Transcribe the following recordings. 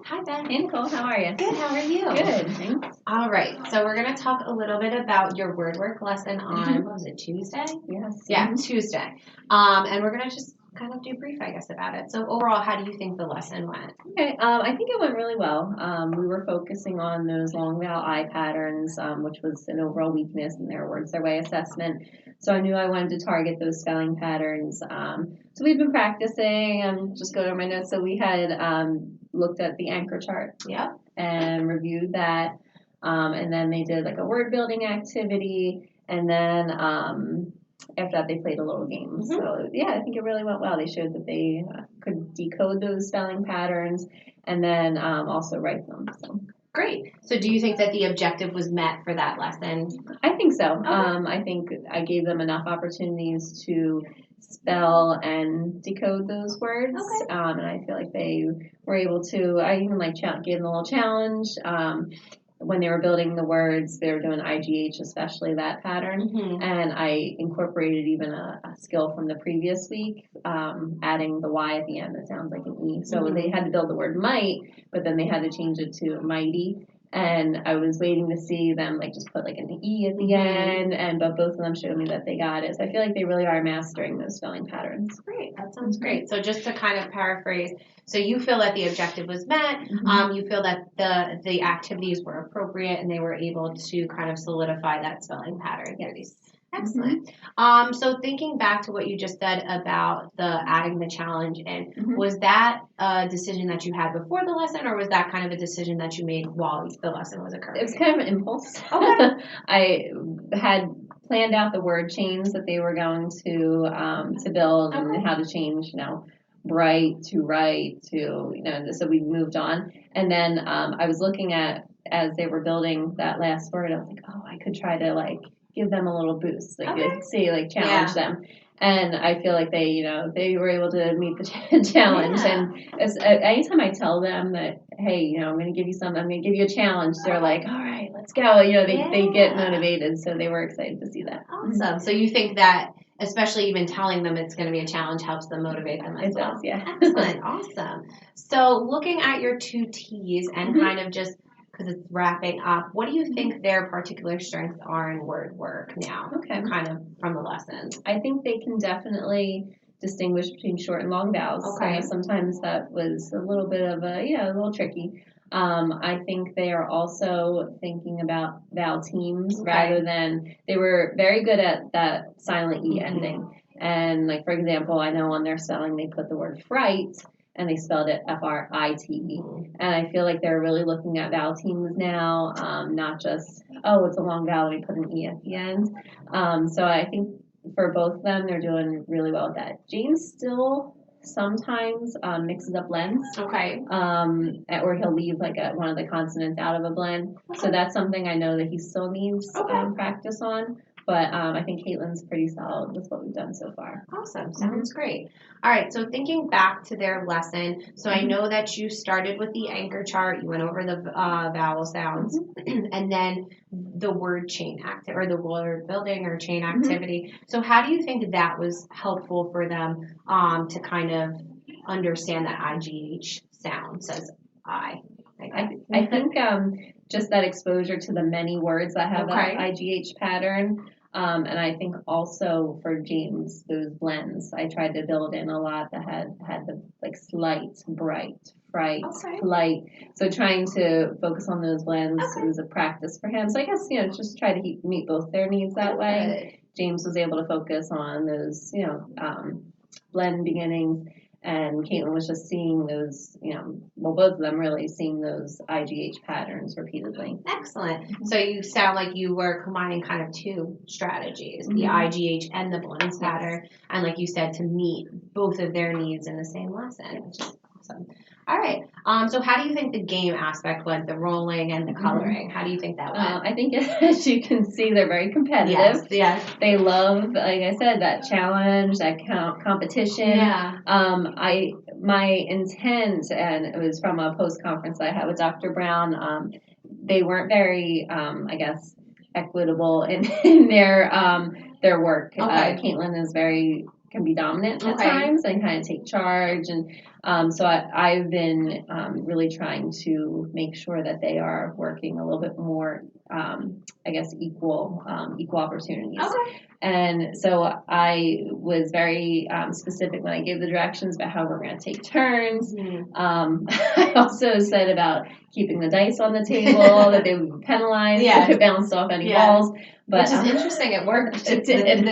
Hi, Ben. Hey, Nicole, how are you? Good. How are you? Good, thanks. All right. So we're going to talk a little bit about your word work lesson on, what was it, Tuesday? Yes. Yeah, Tuesday. And we're going to just kind of do brief, I guess, about it. So overall, how do you think the lesson went? Okay, I think it went really well. We were focusing on those long vowel I patterns, which was an overall weakness in their words their way assessment. So I knew I wanted to target those spelling patterns. So we've been practicing. Just go to my notes. So we had looked at the anchor chart. Yep. And reviewed that. And then they did like a word building activity. And then after that, they played a little game. So, yeah, I think it really went well. They showed that they could decode those spelling patterns and then also write them. So. Great. So do you think that the objective was met for that lesson? I think so. Okay. I think I gave them enough opportunities to spell and decode those words. Okay. And I feel like they were able to, I even gave them a little challenge. When they were building the words, they were doing IGH, especially that pattern. And I incorporated even a skill from the previous week, adding the Y at the end that sounds like an E. So they had to build the word might, but then they had to change it to mighty. And I was waiting to see them just put an E at the end, but both of them showed me that they got it. So I feel like they really are mastering those spelling patterns. Great, that sounds great. So just to kind of paraphrase, so you feel that the objective was met, you feel that the activities were appropriate and they were able to kind of solidify that spelling pattern. Yes. Excellent. So thinking back to what you just said about the adding the challenge in, was that a decision that you had before the lesson, or was that kind of a decision that you made while the lesson was occurring? It was kind of an impulse. Okay. I had planned out the word chains that they were going to build and how to change, bright to right to, so we moved on. And then I was looking at, as they were building that last word, I was like, oh, I could try to give them a little boost, challenge them. And I feel like they were able to meet the challenge. Yeah. And anytime I tell them that, hey, I'm going to give you something, I'm going to give you a challenge, they're like, all right, let's go. They get motivated. So they were excited to see that. Awesome. So you think that, especially even telling them it's going to be a challenge, helps them motivate them as well. It does, yeah. Excellent. Awesome. So looking at your two T's and kind of just because it's wrapping up, what do you think their particular strengths are in word work now? Okay. Kind of from the lessons. I think they can definitely distinguish between short and long vowels. Okay. Sometimes that was a little bit of a little tricky. I think they are also thinking about vowel teams rather than, they were very good at that silent E ending. And for example, I know on their spelling they put the word fright and they spelled it F-R-I-T-E. And I feel like they're really looking at vowel teams now, not just, oh, it's a long vowel, we put an E at the end. So I think for both of them, they're doing really well with that. James still sometimes mixes up blends. Okay. Or he'll leave one of the consonants out of a blend. So that's something I know that he still needs practice on. But I think Caitlin's pretty solid with what we've done so far. Awesome. Sounds great. All right. So thinking back to their lesson, so I know that you started with the anchor chart. You went over the vowel sounds and then the word chain active or the word building or chain activity. So how do you think that was helpful for them to kind of understand that IGH sound says I? I think just that exposure to the many words that have that IGH pattern. And I think also for James, those blends, I tried to build in a lot that had the slight, bright, fright, flight. So trying to focus on those blends was a practice for him. So I guess, just try to meet both their needs that way. James was able to focus on those, blend beginnings. And Caitlin was just seeing those, both of them really seeing those IGH patterns repeatedly. Excellent. So you sound like you were combining kind of two strategies, the IGH and the blends pattern. And like you said, to meet both of their needs in the same lesson, which is awesome. All right. So how do you think the game aspect went, the rolling and the coloring? How do you think that went? I think, as you can see, they're very competitive. Yes. They love, like I said, that challenge, that competition. Yeah. My intent, and it was from a post-conference I had with Dr. Brown, they weren't very, equitable in their work. Caitlin is very can be dominant at times and kind of take charge. And so I've been really trying to make sure that they are working a little bit more, I guess, equal opportunities. Okay. And so I was very specific when I gave the directions about how we're going to take turns. I also said about keeping the dice on the table, that they would be penalized if it bounced off any walls. But which is interesting. It worked. It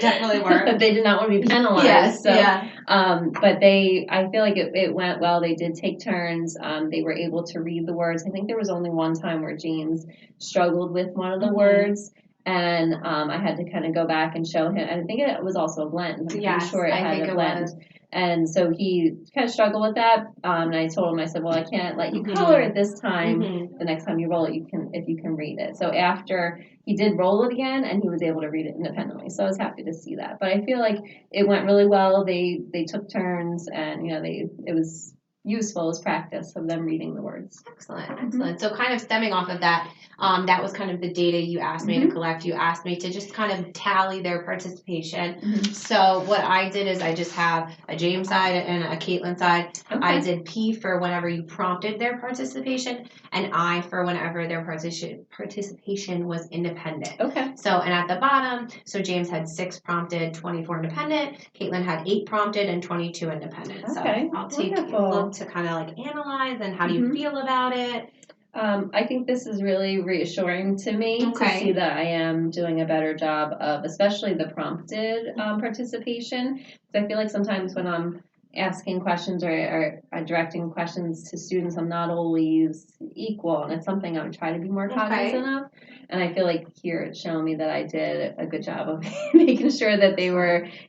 definitely worked. They did not want to be penalized. But I feel like it went well. They did take turns. They were able to read the words. I think there was only one time where James struggled with one of the words. And I had to kind of go back and show him. And I think it was also a blend. I'm pretty sure it had a blend. And so he kind of struggled with that. And I told him, I said, well, I can't let you color it this time. The next time you roll it, if you can read it. So after he did roll it again, and he was able to read it independently. So I was happy to see that. But I feel like it went really well. They took turns, and it was useful as practice of them reading the words. Excellent. So kind of stemming off of that, that was kind of the data you asked me to collect. You asked me to just kind of tally their participation. So what I did is I just have a James side and a Caitlin side. I did P for whenever you prompted their participation, and I for whenever their participation was independent. So, and at the bottom, so James had 6 prompted, 24 independent. Caitlin had 8 prompted and 22 independent. So I'll take a look to kind of like analyze, and how do you feel about it? I think this is really reassuring to me to see that I am doing a better job of, especially the prompted participation. Because I feel like sometimes when I'm asking questions or directing questions to students, I'm not always equal, and it's something I would try to be more cognizant of. And I feel like here it's showing me that I did a good job of making sure that they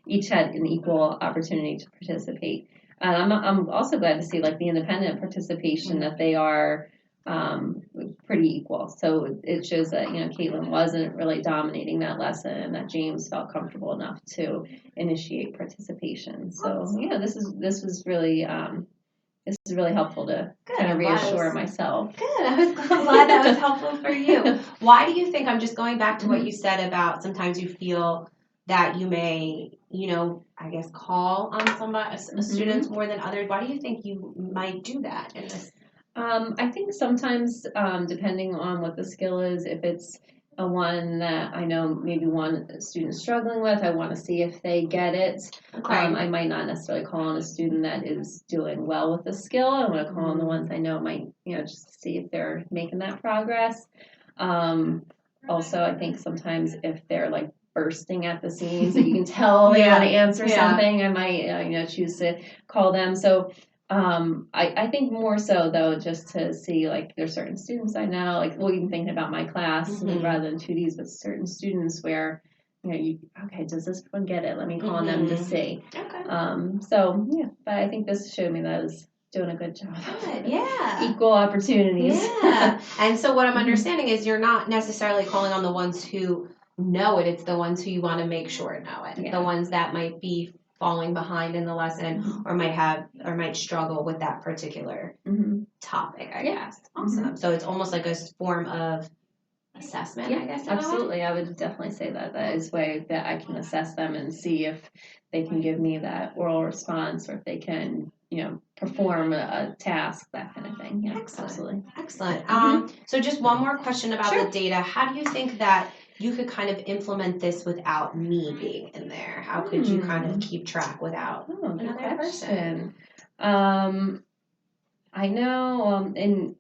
each had an equal opportunity to participate. And I'm also glad to see like the independent participation that they are pretty equal. So it shows that Caitlin wasn't really dominating that lesson, and that James felt comfortable enough to initiate participation. So this was really helpful to kind of reassure myself. Good. I was glad that was helpful for you. Why do you think, I'm just going back to what you said about sometimes you feel that you may, I guess, call on students more than others. Why do you think you might do that in this? I think sometimes, depending on what the skill is, if it's a one that I know maybe one student is struggling with, I want to see if they get it. I might not necessarily call on a student that is doing well with the skill. I want to call on the ones I know might, just to see if they're making that progress. Also, I think sometimes if they're like bursting at the seams, that you can tell they want to answer something, I might, choose to call them. So I think more so though, just to see like there's certain students I know, like even thinking about my class rather than 2Ds, but certain students where does this one get it? Let me call on them to see. But I think this showed me that I was doing a good job. Good, equal opportunities. And so what I'm understanding is you're not necessarily calling on the ones who know it. It's the ones who you want to make sure know it. The ones that might be falling behind in the lesson or might struggle with that particular topic, I guess. Awesome. So it's almost like a form of assessment, I guess. Absolutely. I would definitely say that is a way that I can assess them and see if they can give me that oral response, or if they can, perform a task, that kind of thing. Yeah, Excellent. So just one more question about the data. How do you think that you could kind of implement this without me being in there? How could you kind of keep track without another person? I know in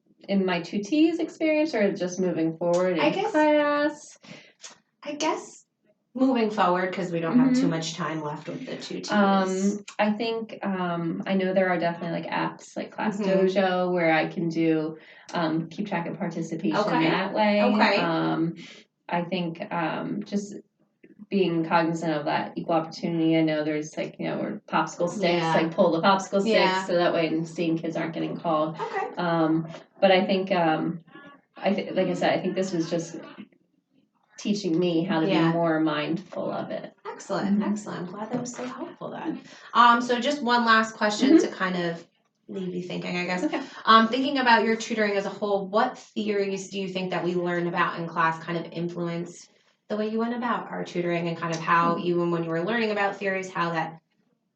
my 2T's experience, or just moving forward in class? I guess moving forward, because we don't have too much time left with the 2T's. I think I know there are definitely like apps like Class Dojo where I can do keep track of participation that way. I think just being cognizant of that equal opportunity. I know there's like, where popsicle sticks, like pull the popsicle sticks so that way and seeing kids aren't getting called. But I think, like I said, I think this was just teaching me how to be more mindful of it. Excellent. I'm glad that was so helpful then. So just one last question to kind of leave you thinking, I guess. Thinking about your tutoring as a whole, what theories do you think that we learned about in class kind of influenced the way you went about our tutoring, and kind of how, even when you were learning about theories, how that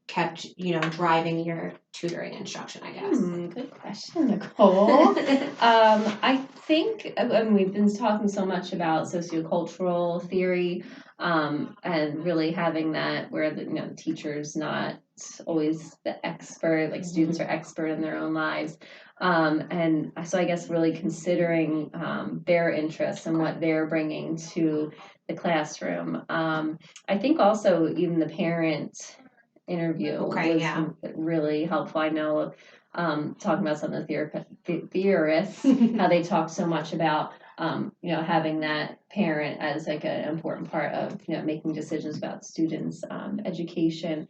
kept, driving your tutoring instruction, I guess? Good question, Nicole. I think we've been talking so much about sociocultural theory, and really having that where the teacher's not always the expert, like students are expert in their own lives. And so I guess really considering their interests and what they're bringing to the classroom. I think also even the parent interview was really helpful. I know talking about some of the theorists, how they talk so much about having that parent as like an important part of making decisions about students' education.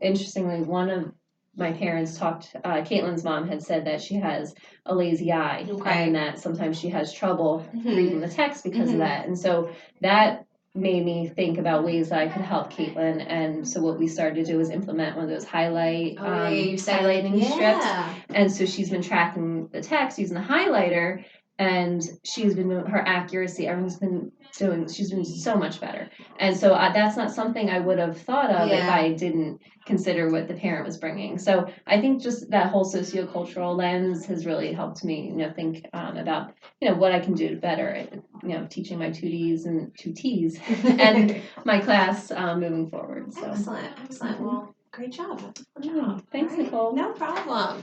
Interestingly, one of my parents talked. Caitlin's mom had said that she has a lazy eye, and that sometimes she has trouble reading the text because of that. And so that made me think about ways that I could help Caitlin. And so what we started to do was implement one of those highlighting strips. And so she's been tracking the text using the highlighter, and she's been doing her accuracy. She's been so much better. And so that's not something I would have thought of if I didn't consider what the parent was bringing. So I think just that whole sociocultural lens has really helped me, think about, what I can do better at, teaching my 2Ds and 2Ts and my class moving forward. So Excellent. Well, great job. Thanks, Nicole. No problem.